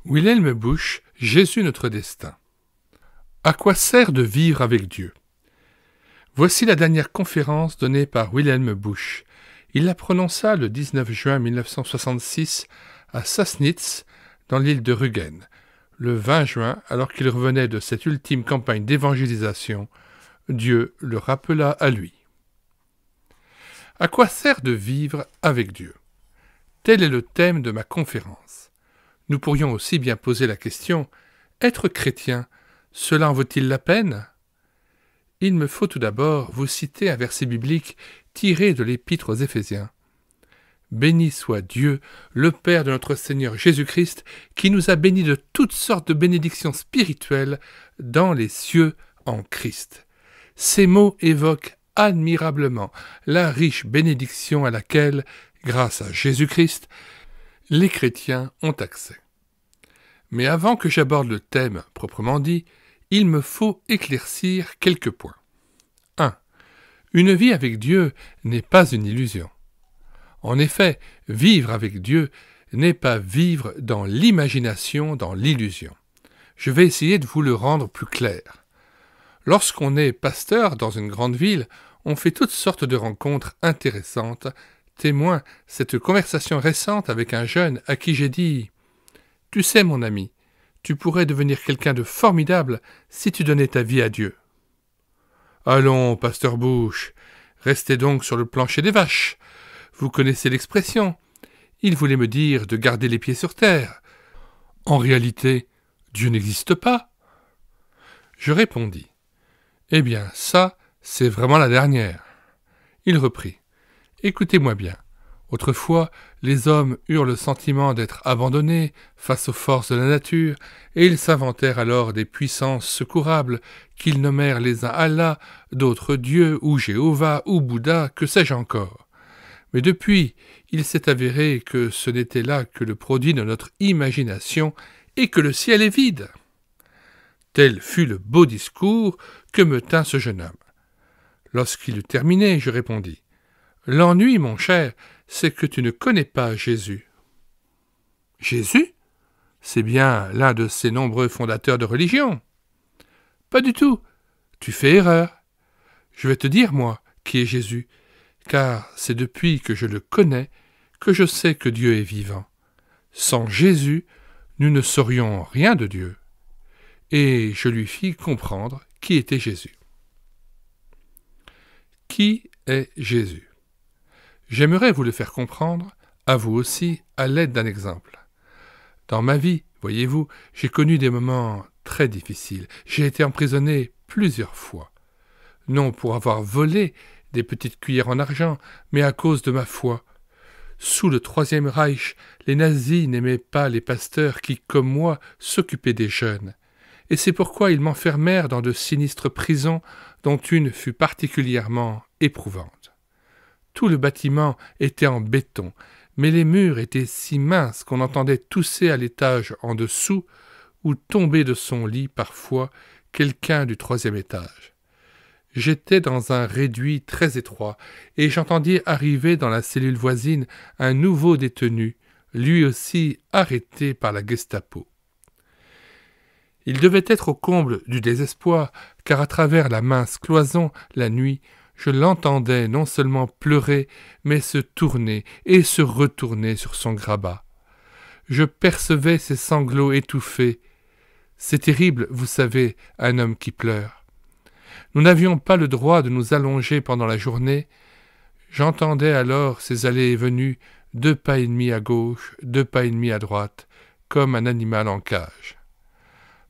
Wilhelm Busch, Jésus notre destin. À quoi sert de vivre avec Dieu? Voici la dernière conférence donnée par Wilhelm Busch. Il la prononça le 19 juin 1966 à Sassnitz, dans l'île de Rügen. Le 20 juin, alors qu'il revenait de cette ultime campagne d'évangélisation, Dieu le rappela à lui. À quoi sert de vivre avec Dieu? Tel est le thème de ma conférence. Nous pourrions aussi bien poser la question « Être chrétien, cela en vaut-il la peine ?» Il me faut tout d'abord vous citer un verset biblique tiré de l'Épître aux Éphésiens. « Béni soit Dieu, le Père de notre Seigneur Jésus-Christ, qui nous a bénis de toutes sortes de bénédictions spirituelles dans les cieux en Christ. » Ces mots évoquent admirablement la riche bénédiction à laquelle, grâce à Jésus-Christ, les chrétiens ont accès. Mais avant que j'aborde le thème proprement dit, il me faut éclaircir quelques points. 1. Une vie avec Dieu n'est pas une illusion. En effet, vivre avec Dieu n'est pas vivre dans l'imagination, dans l'illusion. Je vais essayer de vous le rendre plus clair. Lorsqu'on est pasteur dans une grande ville, on fait toutes sortes de rencontres intéressantes. Témoin cette conversation récente avec un jeune à qui j'ai dit « Tu sais, mon ami, tu pourrais devenir quelqu'un de formidable si tu donnais ta vie à Dieu. » « Allons, pasteur Busch, restez donc sur le plancher des vaches. Vous connaissez l'expression. Il voulait me dire de garder les pieds sur terre. En réalité, Dieu n'existe pas. » Je répondis « Eh bien, ça, c'est vraiment la dernière. » Il reprit « Écoutez-moi bien. Autrefois, les hommes eurent le sentiment d'être abandonnés face aux forces de la nature, et ils s'inventèrent alors des puissances secourables qu'ils nommèrent les uns Allah, d'autres Dieu, ou Jéhovah, ou Bouddha, que sais-je encore. Mais depuis, il s'est avéré que ce n'était là que le produit de notre imagination, et que le ciel est vide. » Tel fut le beau discours que me tint ce jeune homme. Lorsqu'il eut terminé, je répondis « L'ennui, mon cher, c'est que tu ne connais pas Jésus. » « Jésus ? C'est bien l'un de ces nombreux fondateurs de religion. »« Pas du tout. Tu fais erreur. Je vais te dire, moi, qui est Jésus, car c'est depuis que je le connais que je sais que Dieu est vivant. Sans Jésus, nous ne saurions rien de Dieu. » Et je lui fis comprendre qui était Jésus. Qui est Jésus? J'aimerais vous le faire comprendre, à vous aussi, à l'aide d'un exemple. Dans ma vie, voyez-vous, j'ai connu des moments très difficiles. J'ai été emprisonné plusieurs fois. Non pour avoir volé des petites cuillères en argent, mais à cause de ma foi. Sous le Troisième Reich, les nazis n'aimaient pas les pasteurs qui, comme moi, s'occupaient des jeunes. Et c'est pourquoi ils m'enfermèrent dans de sinistres prisons, dont une fut particulièrement éprouvante. Tout le bâtiment était en béton, mais les murs étaient si minces qu'on entendait tousser à l'étage en dessous ou tomber de son lit parfois quelqu'un du 3e étage. J'étais dans un réduit très étroit et j'entendis arriver dans la cellule voisine un nouveau détenu, lui aussi arrêté par la Gestapo. Il devait être au comble du désespoir, car à travers la mince cloison, la nuit, je l'entendais non seulement pleurer, mais se tourner et se retourner sur son grabat. Je percevais ses sanglots étouffés. C'est terrible, vous savez, un homme qui pleure. Nous n'avions pas le droit de nous allonger pendant la journée. J'entendais alors ses allées et venues, 2 pas et demi à gauche, 2 pas et demi à droite, comme un animal en cage.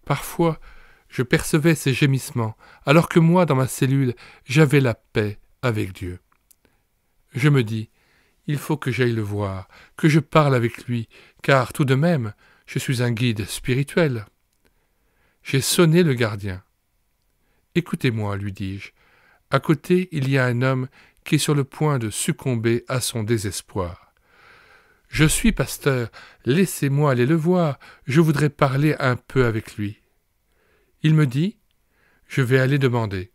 Parfois, je percevais ses gémissements, alors que moi, dans ma cellule, j'avais la paix avec Dieu. Je me dis, il faut que j'aille le voir, que je parle avec lui, car tout de même, je suis un guide spirituel. J'ai sonné le gardien. « Écoutez-moi, lui dis-je, à côté, il y a un homme qui est sur le point de succomber à son désespoir. Je suis pasteur, laissez-moi aller le voir, je voudrais parler un peu avec lui. » Il me dit « Je vais aller demander. »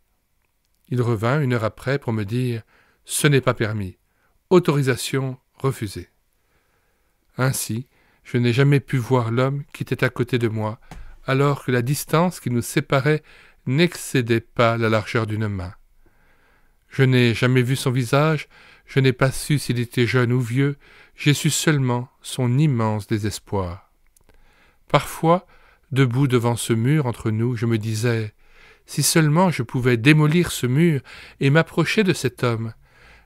Il revint 1 heure après pour me dire « Ce n'est pas permis. Autorisation refusée. » Ainsi, Je n'ai jamais pu voir l'homme qui était à côté de moi, alors que la distance qui nous séparait n'excédait pas la largeur d'une main. Je n'ai jamais vu son visage, je n'ai pas su s'il était jeune ou vieux, j'ai su seulement son immense désespoir. Parfois, debout devant ce mur entre nous, je me disais « Si seulement je pouvais démolir ce mur et m'approcher de cet homme !»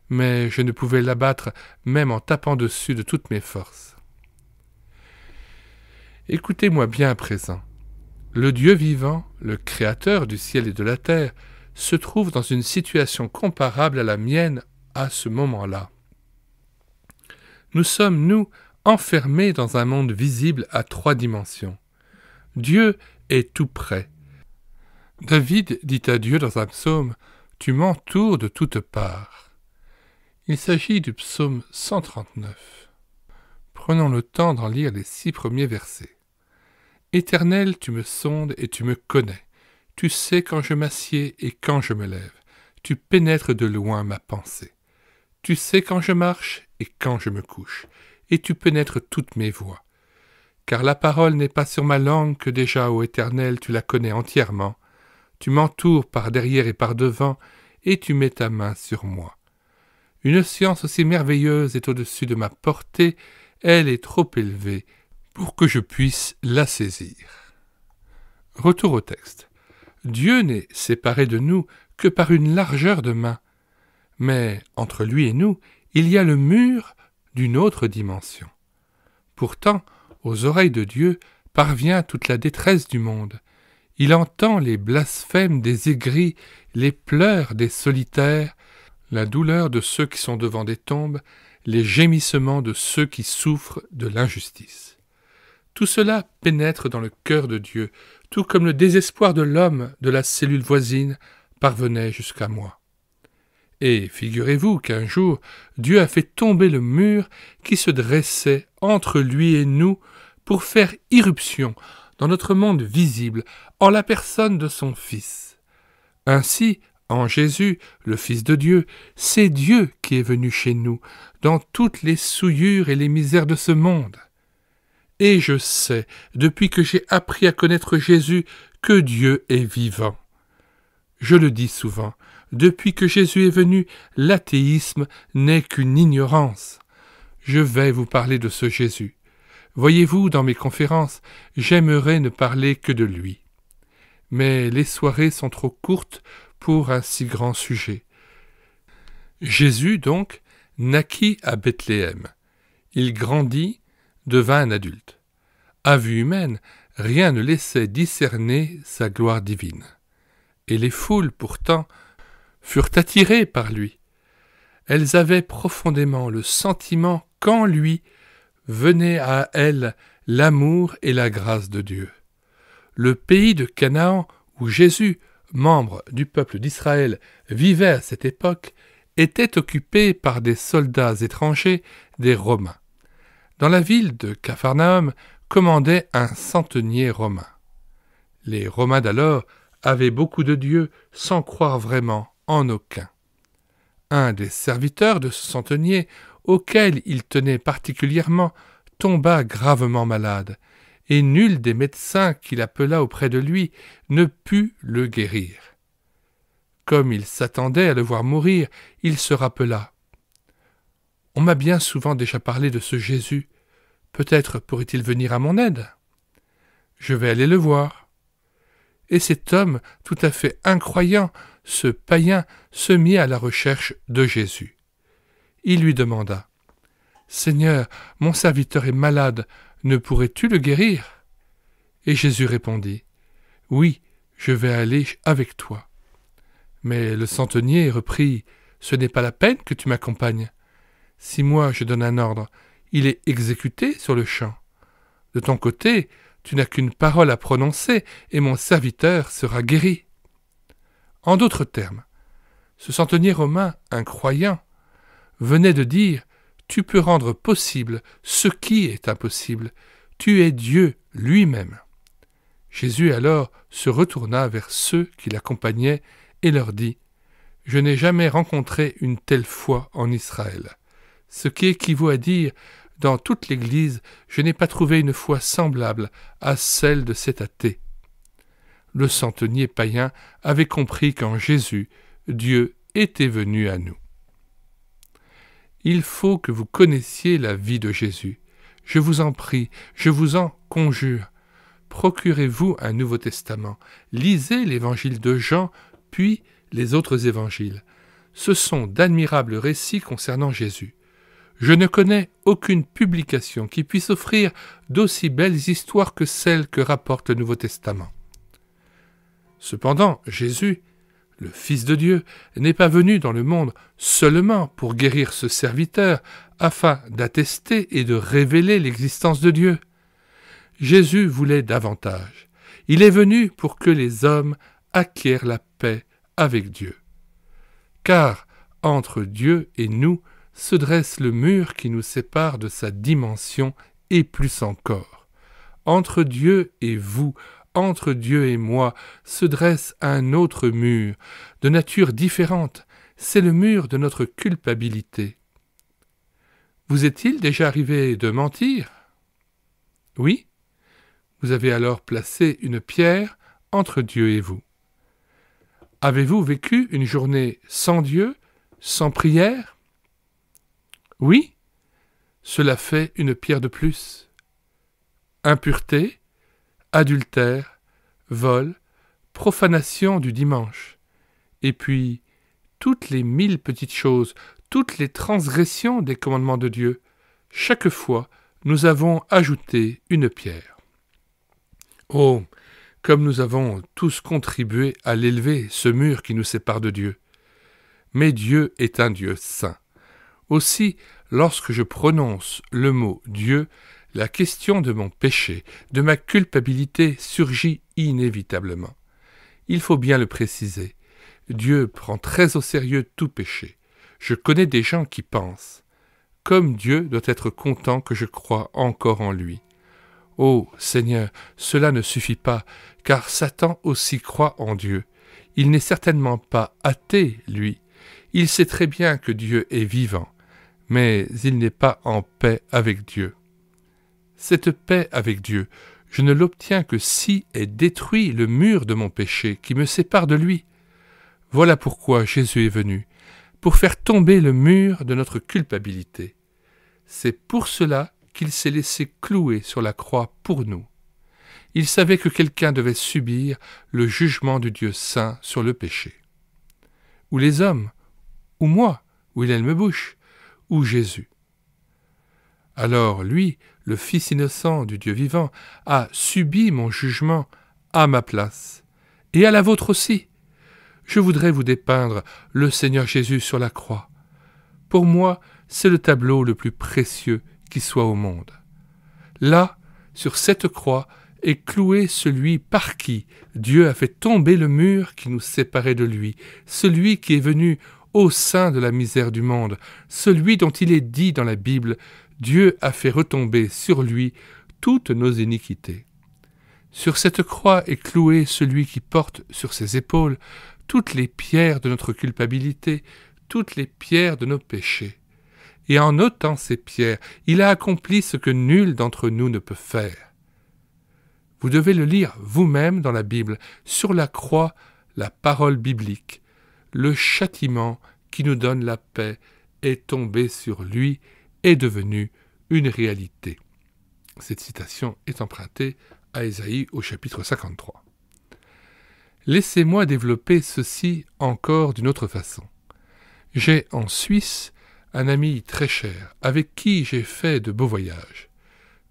Mais je ne pouvais l'abattre même en tapant dessus de toutes mes forces. Écoutez-moi bien à présent. Le Dieu vivant, le Créateur du ciel et de la terre, se trouve dans une situation comparable à la mienne à ce moment-là. Nous sommes, nous, enfermés dans un monde visible à 3 dimensions. Dieu est tout près. David dit à Dieu dans un psaume « Tu m'entoures de toutes parts ». Il s'agit du psaume 139. Prenons le temps d'en lire les 6 premiers versets. « Éternel, tu me sondes et tu me connais. Tu sais quand je m'assieds et quand je me lève. Tu pénètres de loin ma pensée. Tu sais quand je marche et quand je me couche, et tu pénètres toutes mes voies. Car la parole n'est pas sur ma langue que déjà, ô Éternel, tu la connais entièrement. Tu m'entoures par derrière et par devant, et tu mets ta main sur moi. Une science aussi merveilleuse est au-dessus de ma portée, elle est trop élevée pour que je puisse la saisir. » Retour au texte. Dieu n'est séparé de nous que par une largeur de main, mais entre lui et nous, il y a le mur d'une autre dimension. Pourtant, aux oreilles de Dieu parvient toute la détresse du monde. Il entend les blasphèmes des aigris, les pleurs des solitaires, la douleur de ceux qui sont devant des tombes, les gémissements de ceux qui souffrent de l'injustice. Tout cela pénètre dans le cœur de Dieu, tout comme le désespoir de l'homme de la cellule voisine parvenait jusqu'à moi. Et figurez-vous qu'un jour, Dieu a fait tomber le mur qui se dressait entre lui et nous pour faire irruption dans notre monde visible en la personne de son Fils. Ainsi, en Jésus, le Fils de Dieu, c'est Dieu qui est venu chez nous, dans toutes les souillures et les misères de ce monde. Et je sais, depuis que j'ai appris à connaître Jésus, que Dieu est vivant. Je le dis souvent, depuis que Jésus est venu, l'athéisme n'est qu'une ignorance. Je vais vous parler de ce Jésus. Voyez-vous, dans mes conférences, j'aimerais ne parler que de lui. Mais les soirées sont trop courtes pour un si grand sujet. Jésus, donc, naquit à Bethléem. Il grandit, devint un adulte. À vue humaine, rien ne laissait discerner sa gloire divine. Et les foules, pourtant, furent attirées par lui. Elles avaient profondément le sentiment qu'en lui venait à elles l'amour et la grâce de Dieu. Le pays de Canaan, où Jésus, membre du peuple d'Israël, vivait à cette époque, était occupé par des soldats étrangers, des Romains. Dans la ville de Capharnaüm commandait un centenier romain. Les Romains d'alors avaient beaucoup de dieux sans croire vraiment en aucun. Un des serviteurs de ce centenier, auquel il tenait particulièrement, tomba gravement malade, et nul des médecins qu'il appela auprès de lui ne put le guérir. Comme il s'attendait à le voir mourir, il se rappela. « On m'a bien souvent déjà parlé de ce Jésus. Peut-être pourrait-il venir à mon aide. Je vais aller le voir. » Et cet homme, tout à fait incroyant, ce païen, se mit à la recherche de Jésus. Il lui demanda « Seigneur, mon serviteur est malade, ne pourrais-tu le guérir ?» Et Jésus répondit « Oui, je vais aller avec toi. » Mais le centenier reprit « Ce n'est pas la peine que tu m'accompagnes. Si moi je donne un ordre, il est exécuté sur le champ. De ton côté, tu n'as qu'une parole à prononcer et mon serviteur sera guéri. » En d'autres termes, ce centenier romain, un croyant, venait de dire « Tu peux rendre possible ce qui est impossible. Tu es Dieu lui-même. » Jésus alors se retourna vers ceux qui l'accompagnaient et leur dit « Je n'ai jamais rencontré une telle foi en Israël. » Ce qui équivaut à dire dans toute l'Église, je n'ai pas trouvé une foi semblable à celle de cet athée. Le centenier païen avait compris qu'en Jésus, Dieu était venu à nous. Il faut que vous connaissiez la vie de Jésus. Je vous en prie, je vous en conjure. Procurez-vous un Nouveau Testament, lisez l'Évangile de Jean, puis les autres évangiles. Ce sont d'admirables récits concernant Jésus. Je ne connais aucune publication qui puisse offrir d'aussi belles histoires que celles que rapporte le Nouveau Testament. Cependant, Jésus, le Fils de Dieu, n'est pas venu dans le monde seulement pour guérir ce serviteur, afin d'attester et de révéler l'existence de Dieu. Jésus voulait davantage. Il est venu pour que les hommes acquièrent la paix avec Dieu. Car entre Dieu et nous se dresse le mur qui nous sépare de sa dimension et plus encore. Entre Dieu et vous, entre Dieu et moi, se dresse un autre mur, de nature différente. C'est le mur de notre culpabilité. Vous est-il déjà arrivé de mentir? Oui? Vous avez alors placé une pierre entre Dieu et vous. Avez-vous vécu une journée sans Dieu, sans prière? Oui? Cela fait une pierre de plus. Impureté, adultère, vol, profanation du dimanche, et puis toutes les 1000 petites choses, toutes les transgressions des commandements de Dieu. Chaque fois, nous avons ajouté une pierre. Oh, comme nous avons tous contribué à l'élever, ce mur qui nous sépare de Dieu. Mais Dieu est un Dieu saint. Aussi, lorsque je prononce le mot Dieu, la question de mon péché, de ma culpabilité surgit inévitablement. Il faut bien le préciser. Dieu prend très au sérieux tout péché. Je connais des gens qui pensent. Comme Dieu doit être content que je croie encore en lui. Ô Seigneur, cela ne suffit pas, car Satan aussi croit en Dieu. Il n'est certainement pas athée, lui. Il sait très bien que Dieu est vivant, mais il n'est pas en paix avec Dieu. Cette paix avec Dieu, je ne l'obtiens que si est détruit le mur de mon péché qui me sépare de lui. Voilà pourquoi Jésus est venu, pour faire tomber le mur de notre culpabilité. C'est pour cela qu'il s'est laissé clouer sur la croix pour nous. Il savait que quelqu'un devait subir le jugement du Dieu saint sur le péché. Ou les hommes, ou moi, Wilhelm Busch, ou Jésus. Alors lui, le Fils innocent du Dieu vivant, a subi mon jugement à ma place, et à la vôtre aussi. Je voudrais vous dépeindre le Seigneur Jésus sur la croix. Pour moi, c'est le tableau le plus précieux qui soit au monde. Là, sur cette croix, est cloué celui par qui Dieu a fait tomber le mur qui nous séparait de lui, celui qui est venu au sein de la misère du monde, celui dont il est dit dans la Bible, Dieu a fait retomber sur lui toutes nos iniquités. Sur cette croix est cloué celui qui porte sur ses épaules toutes les pierres de notre culpabilité, toutes les pierres de nos péchés. Et en ôtant ces pierres, il a accompli ce que nul d'entre nous ne peut faire. Vous devez le lire vous-même dans la Bible, sur la croix, la parole biblique. Le châtiment qui nous donne la paix est tombé sur lui, est devenu une réalité. Cette citation est empruntée à Ésaïe au chapitre 53. Laissez-moi développer ceci encore d'une autre façon. J'ai en Suisse un ami très cher, avec qui j'ai fait de beaux voyages.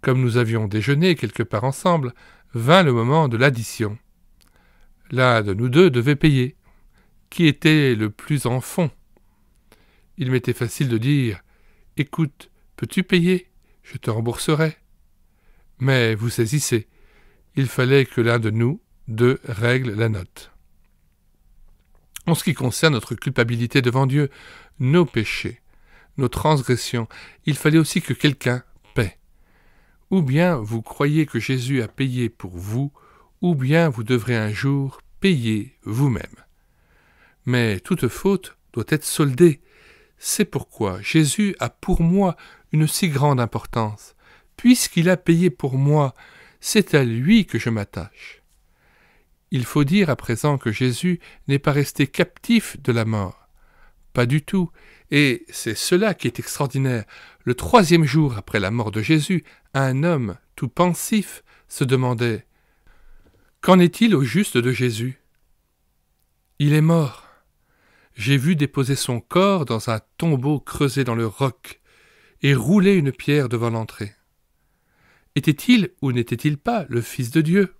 Comme nous avions déjeuné quelque part ensemble, vint le moment de l'addition. L'un de nous deux devait payer. Qui était le plus en fond? Il m'était facile de dire « Écoute, peux-tu payer? Je te rembourserai. » Mais vous saisissez, il fallait que l'un de nous deux règle la note. En ce qui concerne notre culpabilité devant Dieu, nos péchés, nos transgressions, il fallait aussi que quelqu'un paie. Ou bien vous croyez que Jésus a payé pour vous, ou bien vous devrez un jour payer vous-même. Mais toute faute doit être soldée. C'est pourquoi Jésus a pour moi une si grande importance. Puisqu'il a payé pour moi, c'est à lui que je m'attache. Il faut dire à présent que Jésus n'est pas resté captif de la mort. Pas du tout, et c'est cela qui est extraordinaire. Le 3e jour après la mort de Jésus, un homme, tout pensif, se demandait « Qu'en est-il au juste de Jésus ?» Il est mort. J'ai vu déposer son corps dans un tombeau creusé dans le roc et rouler une pierre devant l'entrée. Était-il ou n'était-il pas le Fils de Dieu ?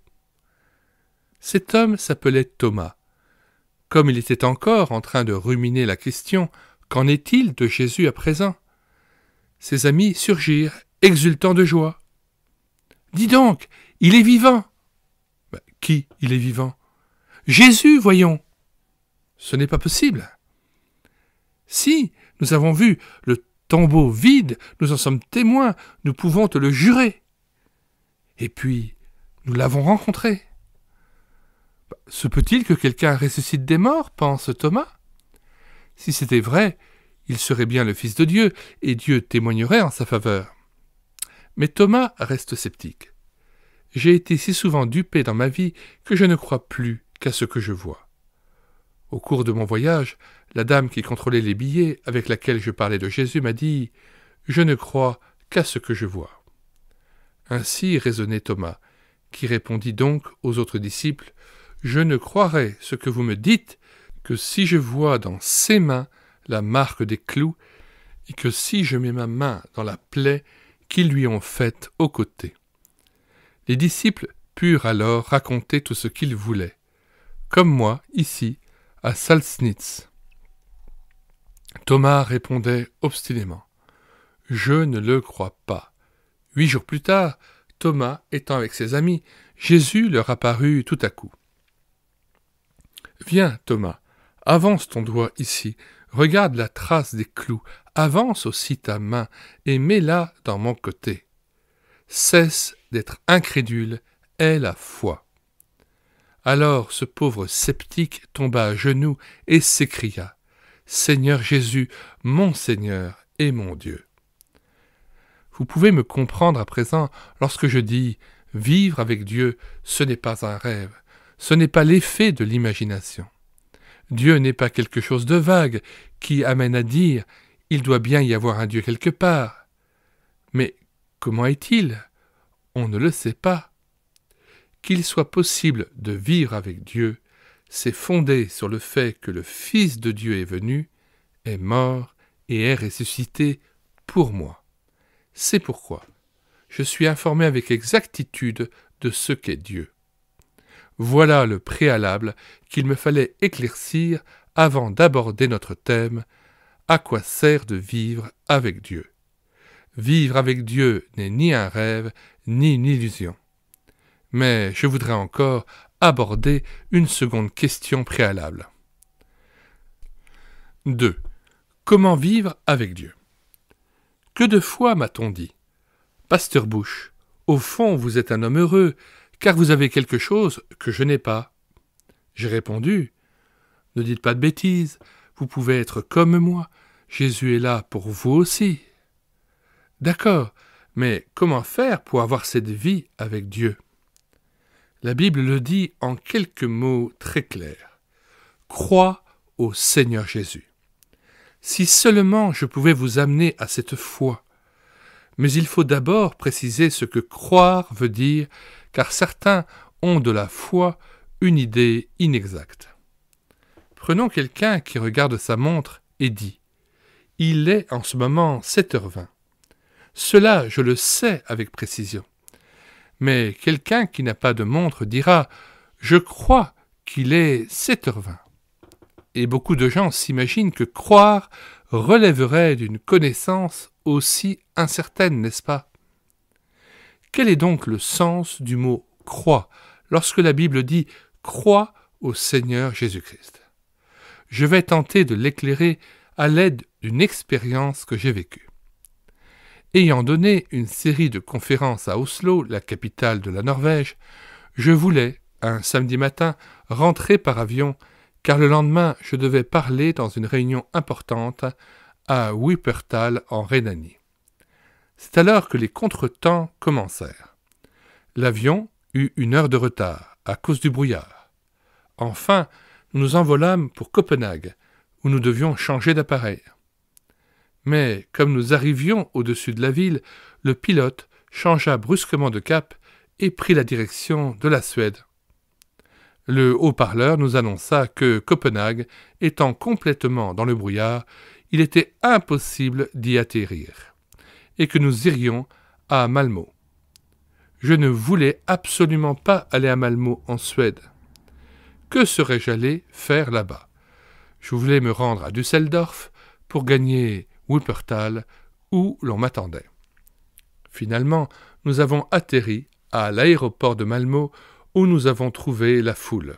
Cet homme s'appelait Thomas. Comme il était encore en train de ruminer la question « Qu'en est-il de Jésus à présent ?» Ses amis surgirent, exultants de joie. « Dis donc, il est vivant !»« Qui, il est vivant ?»« Jésus, voyons !»« Ce n'est pas possible !»« Si, nous avons vu le tombeau vide, nous en sommes témoins, nous pouvons te le jurer. Et puis, nous l'avons rencontré. » Se peut-il que quelqu'un ressuscite des morts, pense Thomas ? Si c'était vrai, il serait bien le Fils de Dieu, et Dieu témoignerait en sa faveur. Mais Thomas reste sceptique. J'ai été si souvent dupé dans ma vie que je ne crois plus qu'à ce que je vois. Au cours de mon voyage, la dame qui contrôlait les billets, avec laquelle je parlais de Jésus, m'a dit « Je ne crois qu'à ce que je vois. » Ainsi raisonnait Thomas, qui répondit donc aux autres disciples « Je ne croirai ce que vous me dites que si je vois dans ses mains la marque des clous et que si je mets ma main dans la plaie qu'ils lui ont faite au côté. » Les disciples purent alors raconter tout ce qu'ils voulaient, comme moi, ici, à Salsnitz. Thomas répondait obstinément « Je ne le crois pas. » 8 jours plus tard, Thomas étant avec ses amis, Jésus leur apparut tout à coup. « Viens, Thomas, avance ton doigt ici, regarde la trace des clous, avance aussi ta main et mets-la dans mon côté. Cesse d'être incrédule, aie la foi. » Alors ce pauvre sceptique tomba à genoux et s'écria « Seigneur Jésus, mon Seigneur et mon Dieu. » Vous pouvez me comprendre à présent lorsque je dis « Vivre avec Dieu, ce n'est pas un rêve, ce n'est pas l'effet de l'imagination. Dieu n'est pas quelque chose de vague qui amène à dire « Il doit bien y avoir un Dieu quelque part. » Mais comment est-il ? On ne le sait pas. Qu'il soit possible de vivre avec Dieu, c'est fondé sur le fait que le Fils de Dieu est venu, est mort et est ressuscité pour moi. C'est pourquoi je suis informé avec exactitude de ce qu'est Dieu. Voilà le préalable qu'il me fallait éclaircir avant d'aborder notre thème « À quoi sert de vivre avec Dieu ?» Vivre avec Dieu n'est ni un rêve, ni une illusion. Mais je voudrais encore aborder une seconde question préalable. 2. Comment vivre avec Dieu ? Que de fois m'a-t-on dit « Pasteur Bush, au fond vous êtes un homme heureux, car vous avez quelque chose que je n'ai pas. » J'ai répondu « Ne dites pas de bêtises, vous pouvez être comme moi, Jésus est là pour vous aussi. » D'accord, mais comment faire pour avoir cette vie avec Dieu ? La Bible le dit en quelques mots très clairs. Crois au Seigneur Jésus. Si seulement je pouvais vous amener à cette foi. Mais il faut d'abord préciser ce que croire veut dire, car certains ont de la foi une idée inexacte. Prenons quelqu'un qui regarde sa montre et dit « Il est en ce moment 7h20 ». Cela, je le sais avec précision. Mais quelqu'un qui n'a pas de montre dira « Je crois qu'il est 7h20 ». Et beaucoup de gens s'imaginent que croire relèverait d'une connaissance aussi incertaine, n'est-ce pas ? Quel est donc le sens du mot « crois » lorsque la Bible dit « crois au Seigneur Jésus-Christ » ? Je vais tenter de l'éclairer à l'aide d'une expérience que j'ai vécue. Ayant donné une série de conférences à Oslo, la capitale de la Norvège, je voulais, un samedi matin, rentrer par avion, car le lendemain je devais parler dans une réunion importante à Wuppertal en Rhénanie. C'est alors que les contretemps commencèrent. L'avion eut 1 heure de retard à cause du brouillard. Enfin, nous nous envolâmes pour Copenhague, où nous devions changer d'appareil. Mais comme nous arrivions au-dessus de la ville, le pilote changea brusquement de cap et prit la direction de la Suède. Le haut-parleur nous annonça que Copenhague étant complètement dans le brouillard, il était impossible d'y atterrir, et que nous irions à Malmö. Je ne voulais absolument pas aller à Malmö en Suède. Que serais-je allé faire là-bas? Je voulais me rendre à Düsseldorf pour gagner Wuppertal, où l'on m'attendait. Finalement, nous avons atterri à l'aéroport de Malmö, où nous avons trouvé la foule.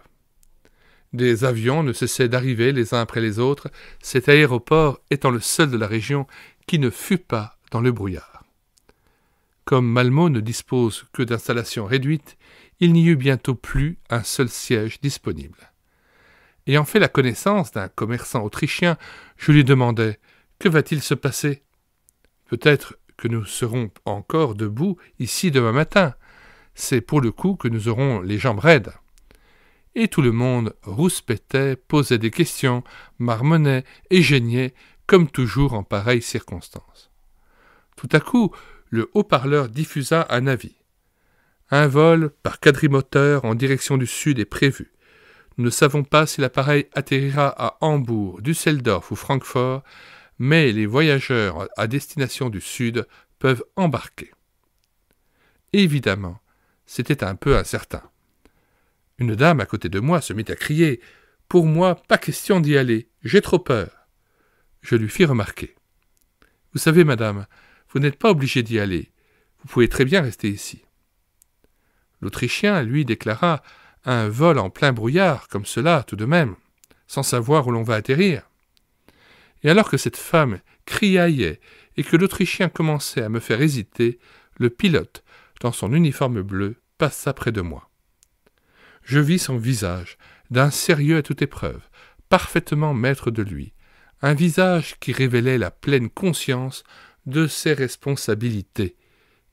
Des avions ne cessaient d'arriver les uns après les autres, cet aéroport étant le seul de la région qui ne fut pas dans le brouillard. Comme Malmö ne dispose que d'installations réduites, il n'y eut bientôt plus un seul siège disponible. Ayant fait la connaissance d'un commerçant autrichien, je lui demandai « Que va-t-il se passer ? Peut-être que nous serons encore debout ici demain matin. C'est pour le coup que nous aurons les jambes raides. » Et tout le monde rouspétait, posait des questions, marmonnait et geignait, comme toujours en pareilles circonstances. Tout à coup, le haut-parleur diffusa un avis. Un vol par quadrimoteur en direction du sud est prévu. Nous ne savons pas si l'appareil atterrira à Hambourg, Düsseldorf ou Francfort, mais les voyageurs à destination du sud peuvent embarquer. Évidemment, c'était un peu incertain. Une dame à côté de moi se mit à crier « Pour moi, pas question d'y aller, j'ai trop peur !» Je lui fis remarquer. « Vous savez, madame, vous n'êtes pas obligée d'y aller. Vous pouvez très bien rester ici. » L'Autrichien, lui, déclara « Un vol en plein brouillard, comme cela, tout de même, sans savoir où l'on va atterrir. » Et alors que cette femme criaillait et que l'Autrichien commençait à me faire hésiter, le pilote, dans son uniforme bleu, passa près de moi. Je vis son visage, d'un sérieux à toute épreuve, parfaitement maître de lui, un visage qui révélait la pleine conscience de ses responsabilités,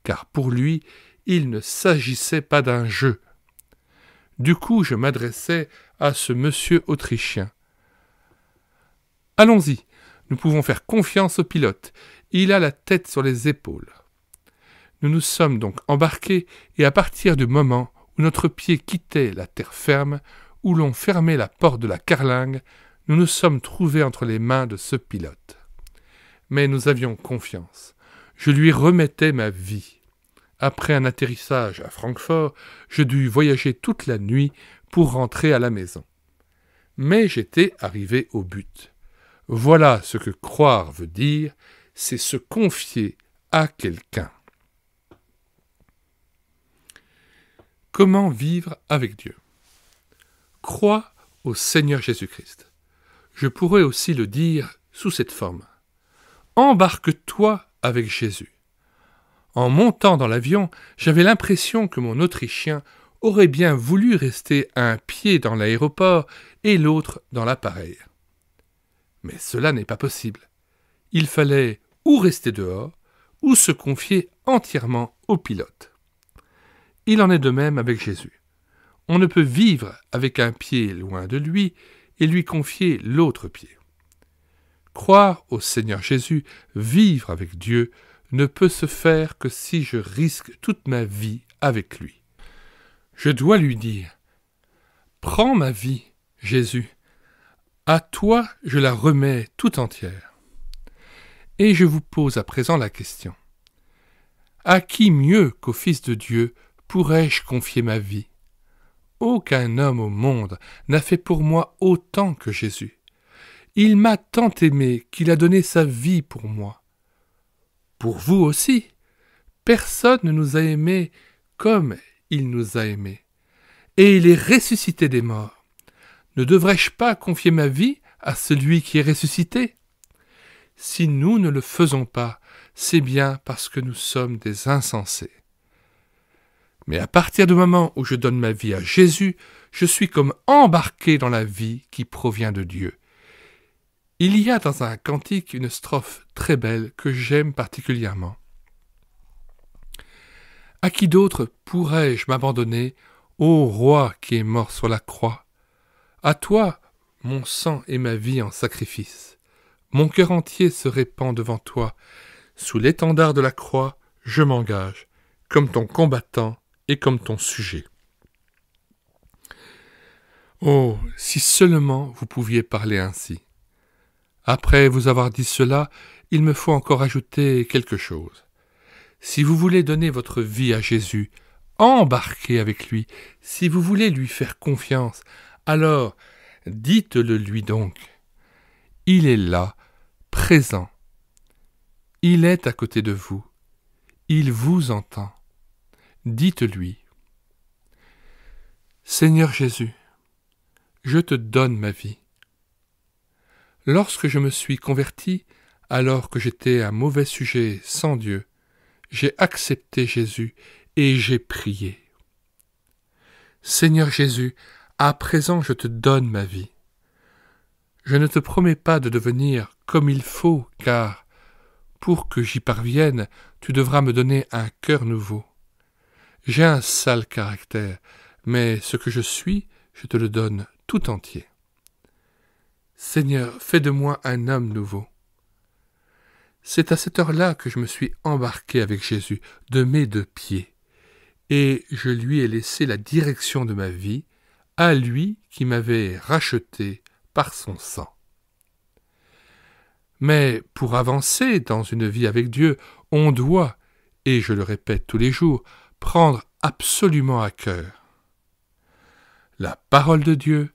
car pour lui, il ne s'agissait pas d'un jeu. Du coup, je m'adressai à ce monsieur autrichien. « Allons-y, nous pouvons faire confiance au pilote, il a la tête sur les épaules. » Nous nous sommes donc embarqués, et à partir du moment où notre pied quittait la terre ferme, où l'on fermait la porte de la carlingue, nous nous sommes trouvés entre les mains de ce pilote. Mais nous avions confiance. Je lui remettais ma vie. Après un atterrissage à Francfort, je dus voyager toute la nuit pour rentrer à la maison. Mais j'étais arrivé au but. Voilà ce que croire veut dire, c'est se confier à quelqu'un. Comment vivre avec Dieu? Crois au Seigneur Jésus-Christ. Je pourrais aussi le dire sous cette forme. Embarque-toi avec Jésus. En montant dans l'avion, j'avais l'impression que mon Autrichien aurait bien voulu rester un pied dans l'aéroport et l'autre dans l'appareil. Mais cela n'est pas possible. Il fallait ou rester dehors, ou se confier entièrement au pilote. Il en est de même avec Jésus. On ne peut vivre avec un pied loin de lui et lui confier l'autre pied. Croire au Seigneur Jésus, vivre avec Dieu, ne peut se faire que si je risque toute ma vie avec lui. Je dois lui dire « Prends ma vie, Jésus, à toi je la remets tout entière. » Et je vous pose à présent la question. À qui mieux qu'au Fils de Dieu pourrais-je confier ma vie? Aucun homme au monde n'a fait pour moi autant que Jésus. Il m'a tant aimé qu'il a donné sa vie pour moi. Pour vous aussi. Personne ne nous a aimés comme il nous a aimés. Et il est ressuscité des morts. Ne devrais-je pas confier ma vie à celui qui est ressuscité? Si nous ne le faisons pas, c'est bien parce que nous sommes des insensés. Mais à partir du moment où je donne ma vie à Jésus, je suis comme embarqué dans la vie qui provient de Dieu. Il y a dans un cantique une strophe très belle que j'aime particulièrement. À qui d'autre pourrais-je m'abandonner, ô roi qui est mort sur la croix? À toi, mon sang et ma vie en sacrifice. Mon cœur entier se répand devant toi. Sous l'étendard de la croix, je m'engage, comme ton combattant et comme ton sujet. Oh, si seulement vous pouviez parler ainsi. Après vous avoir dit cela, il me faut encore ajouter quelque chose. Si vous voulez donner votre vie à Jésus, embarquez avec lui. Si vous voulez lui faire confiance, alors dites-le lui donc. Il est là, présent. Il est à côté de vous. Il vous entend. Dites-lui. Seigneur Jésus, je te donne ma vie. Lorsque je me suis converti, alors que j'étais un mauvais sujet sans Dieu, j'ai accepté Jésus et j'ai prié. Seigneur Jésus, à présent je te donne ma vie. Je ne te promets pas de devenir comme il faut, car, pour que j'y parvienne, tu devras me donner un cœur nouveau. J'ai un sale caractère, mais ce que je suis, je te le donne tout entier. Seigneur, fais de moi un homme nouveau. C'est à cette heure-là que je me suis embarqué avec Jésus, de mes 2 pieds, et je lui ai laissé la direction de ma vie, à lui qui m'avait racheté par son sang. Mais pour avancer dans une vie avec Dieu, on doit, et je le répète tous les jours, prendre absolument à cœur la parole de Dieu,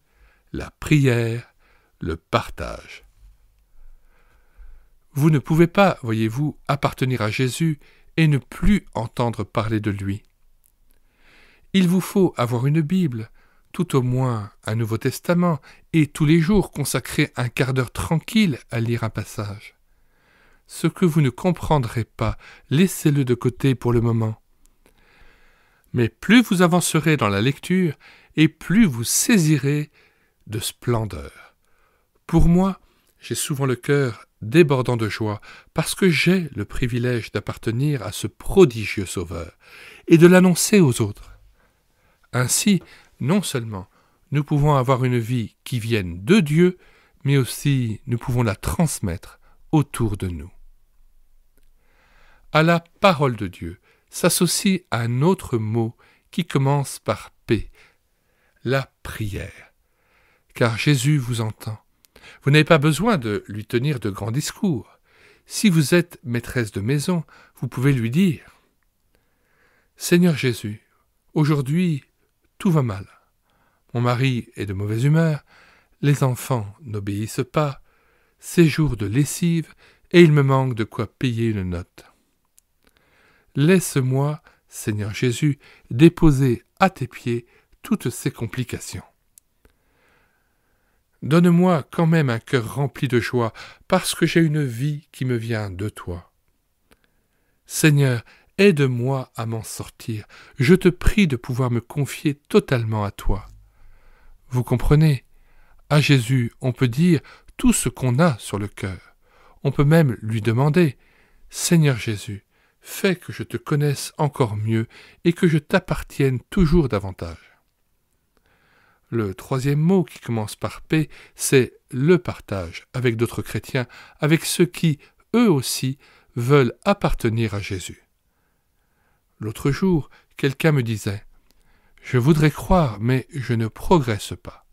la prière, le partage. Vous ne pouvez pas, voyez-vous, appartenir à Jésus et ne plus entendre parler de lui. Il vous faut avoir une Bible, tout au moins un Nouveau Testament, et tous les jours consacrer un quart d'heure tranquille à lire un passage. Ce que vous ne comprendrez pas, laissez-le de côté pour le moment. Mais plus vous avancerez dans la lecture, et plus vous saisirez de splendeur. Pour moi, j'ai souvent le cœur débordant de joie, parce que j'ai le privilège d'appartenir à ce prodigieux Sauveur, et de l'annoncer aux autres. Ainsi, non seulement nous pouvons avoir une vie qui vienne de Dieu, mais aussi nous pouvons la transmettre autour de nous. À la parole de Dieu s'associe un autre mot qui commence par P, la prière. Car Jésus vous entend. Vous n'avez pas besoin de lui tenir de grands discours. Si vous êtes maîtresse de maison, vous pouvez lui dire « Seigneur Jésus, aujourd'hui, tout va mal. Mon mari est de mauvaise humeur, les enfants n'obéissent pas, c'est jour de lessive et il me manque de quoi payer une note. Laisse-moi, Seigneur Jésus, déposer à tes pieds toutes ces complications. Donne-moi quand même un cœur rempli de joie, parce que j'ai une vie qui me vient de toi. Seigneur, aide-moi à m'en sortir. Je te prie de pouvoir me confier totalement à toi. Vous comprenez? À Jésus, on peut dire tout ce qu'on a sur le cœur. On peut même lui demander « Seigneur Jésus, fais que je te connaisse encore mieux et que je t'appartienne toujours davantage. » Le 3e mot qui commence par P, c'est le partage avec d'autres chrétiens, avec ceux qui, eux aussi, veulent appartenir à Jésus. L'autre jour, quelqu'un me disait « Je voudrais croire, mais je ne progresse pas. »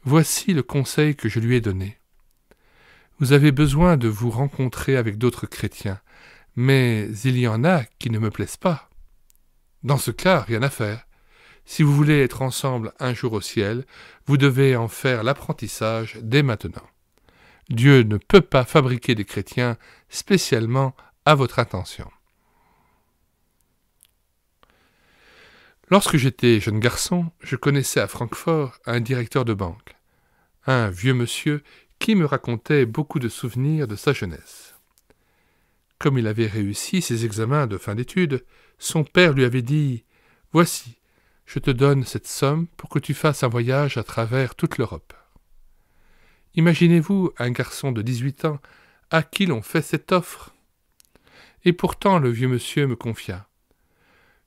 Voici le conseil que je lui ai donné. Vous avez besoin de vous rencontrer avec d'autres chrétiens, mais il y en a qui ne me plaisent pas. Dans ce cas, rien à faire. Si vous voulez être ensemble un jour au ciel, vous devez en faire l'apprentissage dès maintenant. Dieu ne peut pas fabriquer des chrétiens spécialement à votre intention. Lorsque j'étais jeune garçon, je connaissais à Francfort un directeur de banque, un vieux monsieur qui me racontait beaucoup de souvenirs de sa jeunesse. Comme il avait réussi ses examens de fin d'études, son père lui avait dit « Voici, je te donne cette somme pour que tu fasses un voyage à travers toute l'Europe. » Imaginez-vous un garçon de 18 ans à qui l'on fait cette offre. Et pourtant le vieux monsieur me confia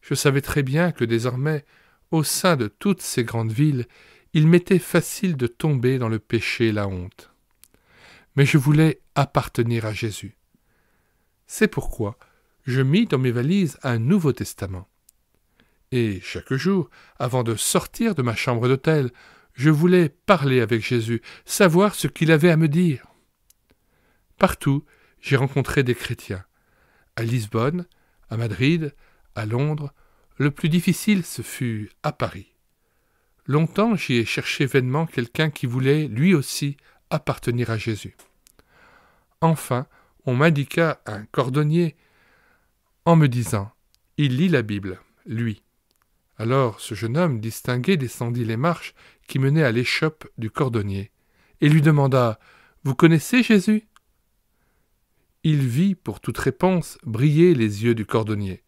Je savais très bien que désormais, au sein de toutes ces grandes villes, il m'était facile de tomber dans le péché et la honte. Mais je voulais appartenir à Jésus. C'est pourquoi je mis dans mes valises un Nouveau Testament. Et chaque jour, avant de sortir de ma chambre d'hôtel, je voulais parler avec Jésus, savoir ce qu'il avait à me dire. Partout, j'ai rencontré des chrétiens. À Lisbonne, à Madrid, à Londres, le plus difficile ce fut à Paris. Longtemps j'y ai cherché vainement quelqu'un qui voulait, lui aussi, appartenir à Jésus. Enfin, on m'indiqua un cordonnier en me disant « Il lit la Bible, lui ». Alors ce jeune homme distingué descendit les marches qui menaient à l'échoppe du cordonnier et lui demanda « Vous connaissez Jésus ?» Il vit, pour toute réponse, briller les yeux du cordonnier,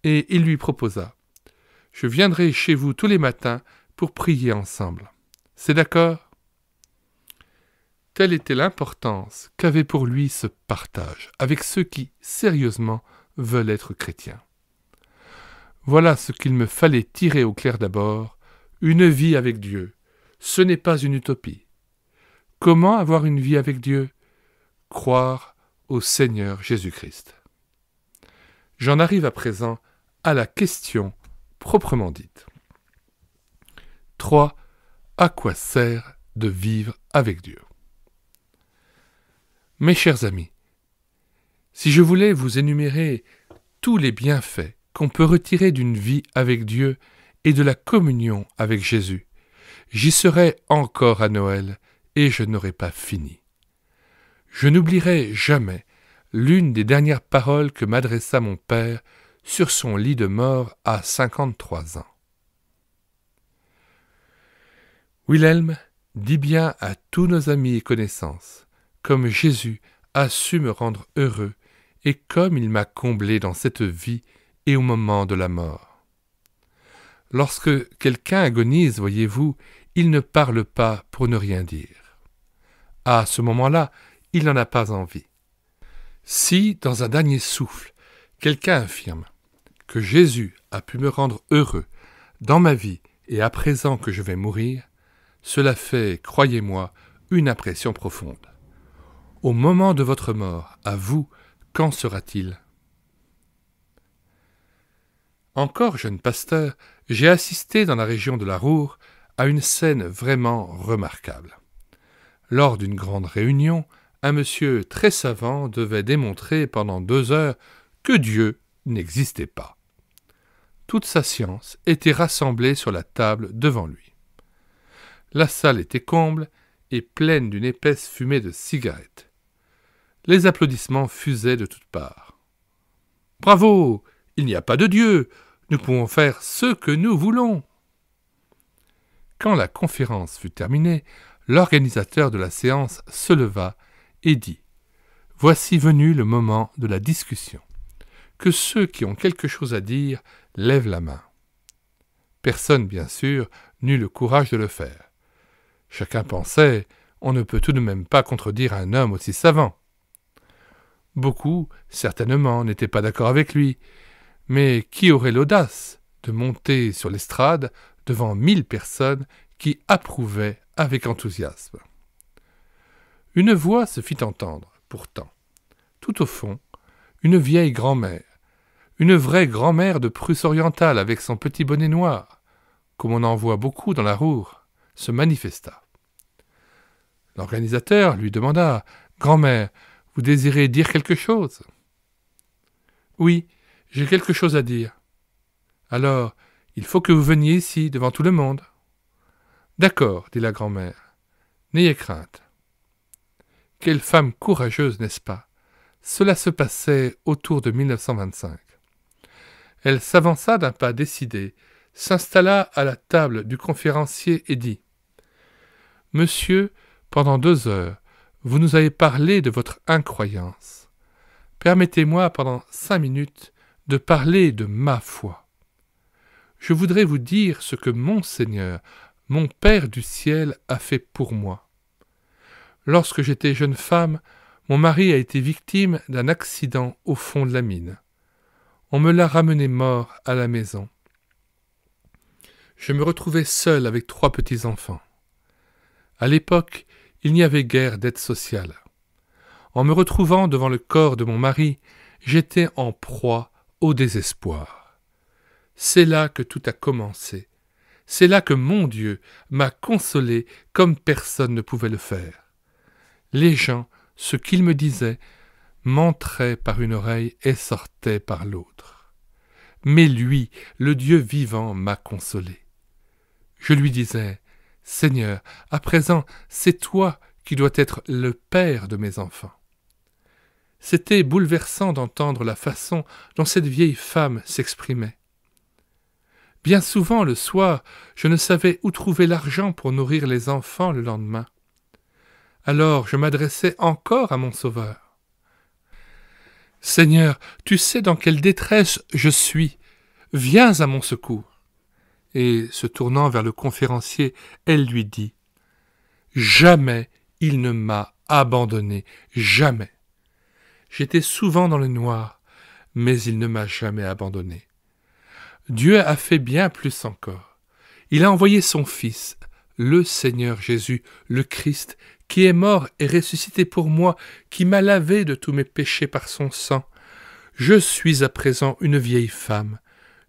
et il lui proposa « Je viendrai chez vous tous les matins pour prier ensemble. C'est d'accord ?» Telle était l'importance qu'avait pour lui ce partage avec ceux qui, sérieusement, veulent être chrétiens. Voilà ce qu'il me fallait tirer au clair d'abord, une vie avec Dieu. Ce n'est pas une utopie. Comment avoir une vie avec Dieu ? Croire au Seigneur Jésus-Christ. J'en arrive à présent à la question proprement dite. 3. À quoi sert de vivre avec Dieu ? Mes chers amis, si je voulais vous énumérer tous les bienfaits qu'on peut retirer d'une vie avec Dieu et de la communion avec Jésus, j'y serais encore à Noël et je n'aurais pas fini. Je n'oublierai jamais l'une des dernières paroles que m'adressa mon père sur son lit de mort à 53 ans. Wilhelm, dis bien à tous nos amis et connaissances, comme Jésus a su me rendre heureux et comme il m'a comblé dans cette vie et au moment de la mort. Lorsque quelqu'un agonise, voyez-vous, il ne parle pas pour ne rien dire. À ce moment-là, il n'en a pas envie. Si, dans un dernier souffle, quelqu'un affirme que Jésus a pu me rendre heureux dans ma vie et à présent que je vais mourir, cela fait, croyez-moi, une impression profonde. Au moment de votre mort, à vous, qu'en sera-t-il ? Encore jeune pasteur, j'ai assisté dans la région de la Roure à une scène vraiment remarquable. Lors d'une grande réunion, un monsieur très savant devait démontrer pendant 2 heures que Dieu n'existait pas. Toute sa science était rassemblée sur la table devant lui. La salle était comble et pleine d'une épaisse fumée de cigarettes. Les applaudissements fusaient de toutes parts. « Bravo ! Il n'y a pas de Dieu ! Nous pouvons faire ce que nous voulons !» Quand la conférence fut terminée, l'organisateur de la séance se leva et dit « Voici venu le moment de la discussion. Que ceux qui ont quelque chose à dire lèvent la main. » Personne, bien sûr, n'eut le courage de le faire. Chacun pensait « On ne peut tout de même pas contredire un homme aussi savant. » Beaucoup, certainement, n'étaient pas d'accord avec lui, mais qui aurait l'audace de monter sur l'estrade devant 1000 personnes qui approuvaient avec enthousiasme ? Une voix se fit entendre, pourtant. Tout au fond, une vieille grand-mère, une vraie grand-mère de Prusse orientale avec son petit bonnet noir, comme on en voit beaucoup dans la Roure, se manifesta. L'organisateur lui demanda « Grand-mère, vous désirez dire quelque chose ?»« Oui, j'ai quelque chose à dire. »« Alors, il faut que vous veniez ici, devant tout le monde. »« D'accord, dit la grand-mère. N'ayez crainte. » Quelle femme courageuse, n'est-ce pas ? Cela se passait autour de 1925. Elle s'avança d'un pas décidé, s'installa à la table du conférencier et dit « Monsieur, pendant 2 heures, vous nous avez parlé de votre incroyance. Permettez-moi pendant 5 minutes de parler de ma foi. Je voudrais vous dire ce que mon Seigneur, mon Père du ciel, a fait pour moi. Lorsque j'étais jeune femme, mon mari a été victime d'un accident au fond de la mine. On me l'a ramené mort à la maison. Je me retrouvais seul avec 3 petits-enfants. À l'époque, il n'y avait guère d'aide sociale. En me retrouvant devant le corps de mon mari, j'étais en proie au désespoir. C'est là que tout a commencé. C'est là que mon Dieu m'a consolé comme personne ne pouvait le faire. Les gens, ce qu'ils me disaient, m'entraient par une oreille et sortaient par l'autre. Mais lui, le Dieu vivant, m'a consolé. Je lui disais, « Seigneur, à présent, c'est toi qui dois être le père de mes enfants. » C'était bouleversant d'entendre la façon dont cette vieille femme s'exprimait. Bien souvent, le soir, je ne savais où trouver l'argent pour nourrir les enfants le lendemain. Alors je m'adressais encore à mon Sauveur. « Seigneur, tu sais dans quelle détresse je suis. Viens à mon secours. » Et, se tournant vers le conférencier, elle lui dit « Jamais il ne m'a abandonné, jamais. J'étais souvent dans le noir, mais il ne m'a jamais abandonné. Dieu a fait bien plus encore. Il a envoyé son Fils, le Seigneur Jésus, le Christ, qui est mort et ressuscité pour moi, qui m'a lavé de tous mes péchés par son sang. Je suis à présent une vieille femme.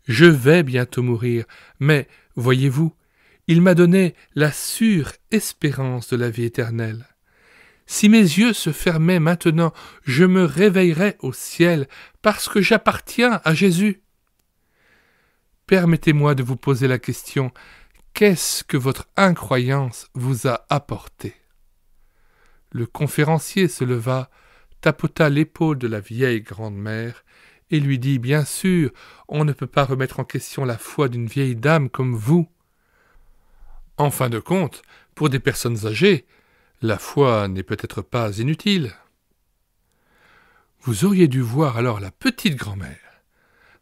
Je vais bientôt mourir, mais, voyez-vous, il m'a donné la sûre espérance de la vie éternelle. Si mes yeux se fermaient maintenant, je me réveillerais au ciel, parce que j'appartiens à Jésus. Permettez-moi de vous poser la question, qu'est-ce que votre incroyance vous a apporté ? Le conférencier se leva, tapota l'épaule de la vieille grand-mère, et lui dit « Bien sûr, on ne peut pas remettre en question la foi d'une vieille dame comme vous. En fin de compte, pour des personnes âgées, la foi n'est peut-être pas inutile. » Vous auriez dû voir alors la petite grand-mère.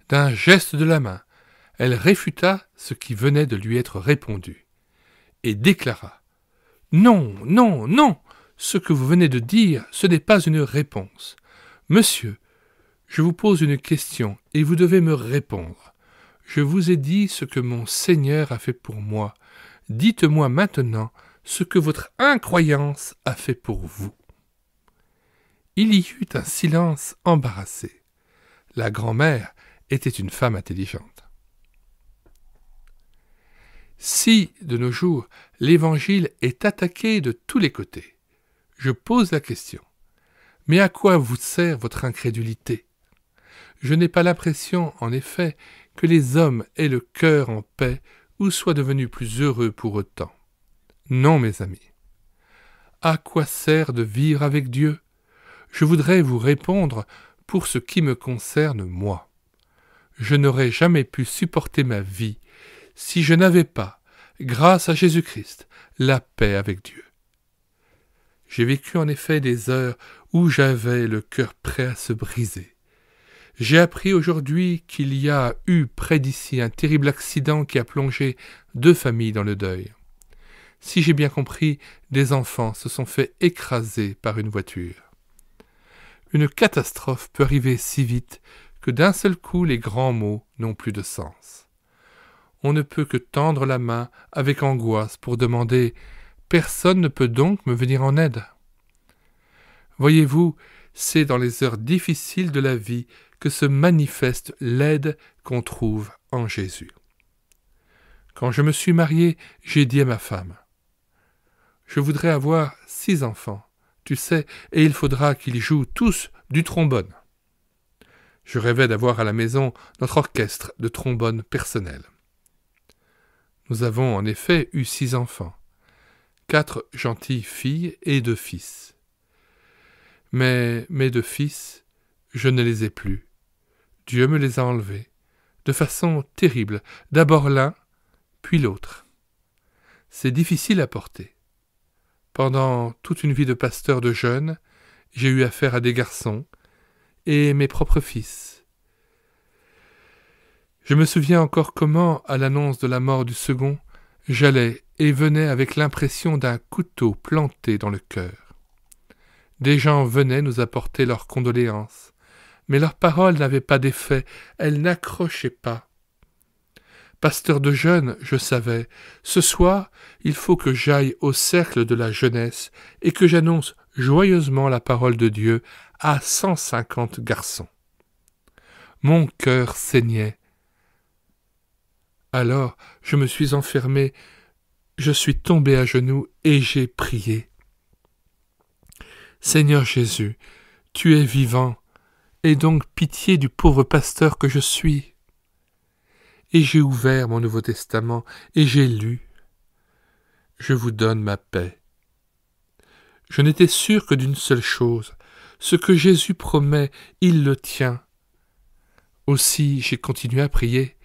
D'un geste de la main, elle réfuta ce qui venait de lui être répondu, et déclara « Non, non, non, ce que vous venez de dire, ce n'est pas une réponse. Monsieur, je vous pose une question et vous devez me répondre. Je vous ai dit ce que mon Seigneur a fait pour moi. Dites-moi maintenant ce que votre incroyance a fait pour vous. » Il y eut un silence embarrassé. La grand-mère était une femme intelligente. Si, de nos jours, l'Évangile est attaqué de tous les côtés, je pose la question. Mais à quoi vous sert votre incrédulité ? Je n'ai pas l'impression, en effet, que les hommes aient le cœur en paix ou soient devenus plus heureux pour autant. Non, mes amis. À quoi sert de vivre avec Dieu ? Je voudrais vous répondre pour ce qui me concerne moi. Je n'aurais jamais pu supporter ma vie si je n'avais pas, grâce à Jésus-Christ, la paix avec Dieu. J'ai vécu en effet des heures où j'avais le cœur prêt à se briser. J'ai appris aujourd'hui qu'il y a eu près d'ici un terrible accident qui a plongé 2 familles dans le deuil. Si j'ai bien compris, des enfants se sont fait écraser par une voiture. Une catastrophe peut arriver si vite que d'un seul coup les grands mots n'ont plus de sens. On ne peut que tendre la main avec angoisse pour demander « Personne ne peut donc me venir en aide ?» Voyez-vous, c'est dans les heures difficiles de la vie que se manifeste l'aide qu'on trouve en Jésus. Quand je me suis marié, j'ai dit à ma femme « Je voudrais avoir 6 enfants, tu sais, et il faudra qu'ils jouent tous du trombone. » Je rêvais d'avoir à la maison notre orchestre de trombone personnel. Nous avons en effet eu 6 enfants, 4 gentilles filles et 2 fils. Mais mes 2 fils, je ne les ai plus. Dieu me les a enlevés, de façon terrible, d'abord l'un, puis l'autre. C'est difficile à porter. Pendant toute une vie de pasteur de jeunes, j'ai eu affaire à des garçons et mes propres fils. Je me souviens encore comment, à l'annonce de la mort du second, j'allais et venais avec l'impression d'un couteau planté dans le cœur. Des gens venaient nous apporter leurs condoléances, mais leurs paroles n'avaient pas d'effet, elles n'accrochaient pas. Pasteur de jeunes, je savais, ce soir, il faut que j'aille au cercle de la jeunesse et que j'annonce joyeusement la parole de Dieu à 150 garçons. Mon cœur saignait. Alors, je me suis enfermé, je suis tombé à genoux et j'ai prié. Seigneur Jésus, tu es vivant, aie donc pitié du pauvre pasteur que je suis. Et j'ai ouvert mon Nouveau Testament et j'ai lu. Je vous donne ma paix. Je n'étais sûr que d'une seule chose, ce que Jésus promet, il le tient. Aussi j'ai continué à prier.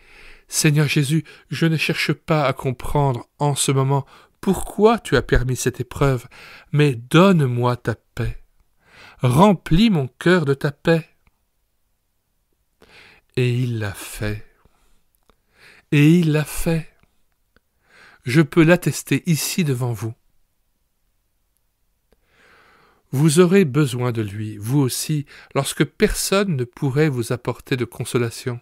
Seigneur Jésus, je ne cherche pas à comprendre en ce moment pourquoi tu as permis cette épreuve, mais donne-moi ta paix. Remplis mon cœur de ta paix. Et il l'a fait. Et il l'a fait. Je peux l'attester ici devant vous. Vous aurez besoin de lui, vous aussi, lorsque personne ne pourrait vous apporter de consolation.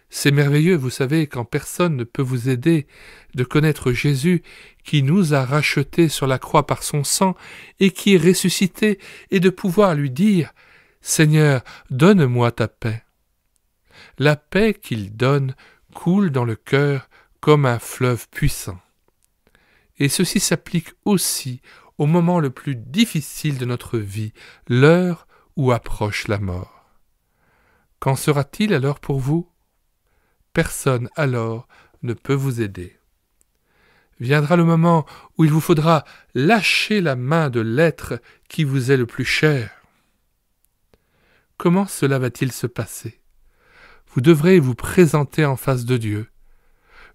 C'est merveilleux, vous savez, quand personne ne peut vous aider, de connaître Jésus qui nous a rachetés sur la croix par son sang et qui est ressuscité, et de pouvoir lui dire « Seigneur, donne-moi ta paix ». La paix qu'il donne coule dans le cœur comme un fleuve puissant. Et ceci s'applique aussi au moment le plus difficile de notre vie, l'heure où approche la mort. Qu'en sera-t-il alors pour vous ? Personne alors ne peut vous aider. Viendra le moment où il vous faudra lâcher la main de l'être qui vous est le plus cher. Comment cela va-t-il se passer ? Vous devrez vous présenter en face de Dieu.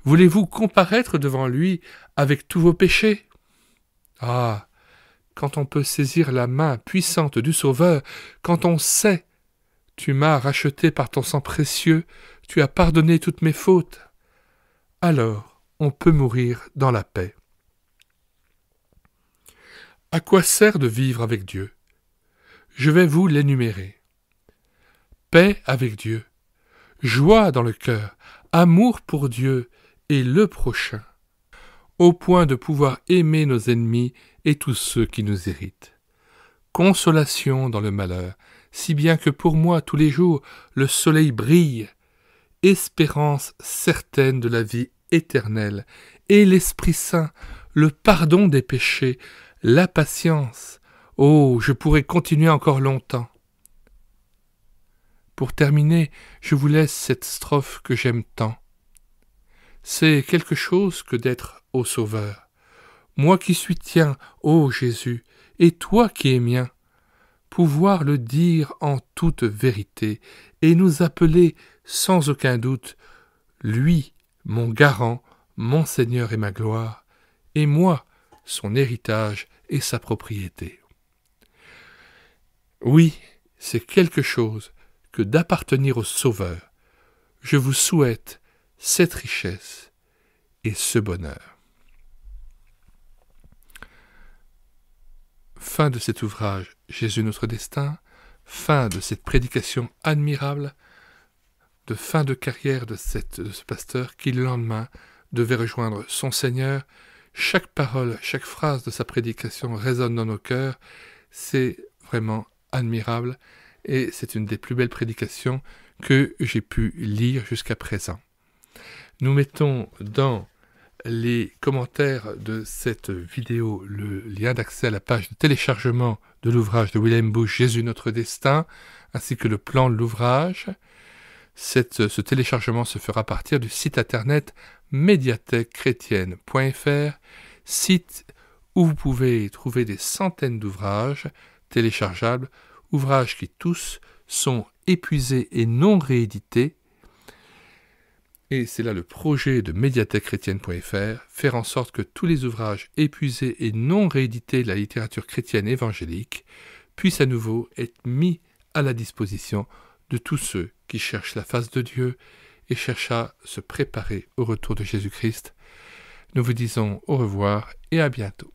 Voulez-vous comparaître devant lui avec tous vos péchés ? Ah, quand on peut saisir la main puissante du Sauveur, quand on sait « Tu m'as racheté par ton sang précieux, tu as pardonné toutes mes fautes », alors on peut mourir dans la paix. À quoi sert de vivre avec Dieu ? Je vais vous l'énumérer. Paix avec Dieu, joie dans le cœur, amour pour Dieu et le prochain, au point de pouvoir aimer nos ennemis et tous ceux qui nous irritent. Consolation dans le malheur, si bien que pour moi tous les jours le soleil brille, espérance certaine de la vie éternelle, et l'Esprit Saint, le pardon des péchés, la patience. Oh, je pourrais continuer encore longtemps. Pour terminer, je vous laisse cette strophe que j'aime tant. C'est quelque chose que d'être au Sauveur. Moi qui suis tien, ô Jésus, et toi qui es mien, pouvoir le dire en toute vérité, et nous appeler sans aucun doute, lui, mon garant, mon Seigneur et ma gloire, et moi, son héritage et sa propriété. Oui, c'est quelque chose que d'appartenir au Sauveur. Je vous souhaite cette richesse et ce bonheur. Fin de cet ouvrage « Jésus notre destin », fin de cette prédication admirable, de fin de carrière de ce pasteur qui le lendemain devait rejoindre son Seigneur. Chaque parole, chaque phrase de sa prédication résonne dans nos cœurs. C'est vraiment admirable et c'est une des plus belles prédications que j'ai pu lire jusqu'à présent. Nous mettons dans les commentaires de cette vidéo le lien d'accès à la page de téléchargement de l'ouvrage de William Bush, Jésus notre destin, ainsi que le plan de l'ouvrage. Ce téléchargement se fera à partir du site internet médiathèquechrétienne.fr, site où vous pouvez trouver des centaines d'ouvrages téléchargeables, ouvrages qui tous sont épuisés et non réédités. Et c'est là le projet de médiathèquechrétienne.fr, faire en sorte que tous les ouvrages épuisés et non réédités de la littérature chrétienne évangélique puissent à nouveau être mis à la disposition de tous ceux qui cherchent la face de Dieu et cherchent à se préparer au retour de Jésus-Christ. Nous vous disons au revoir et à bientôt.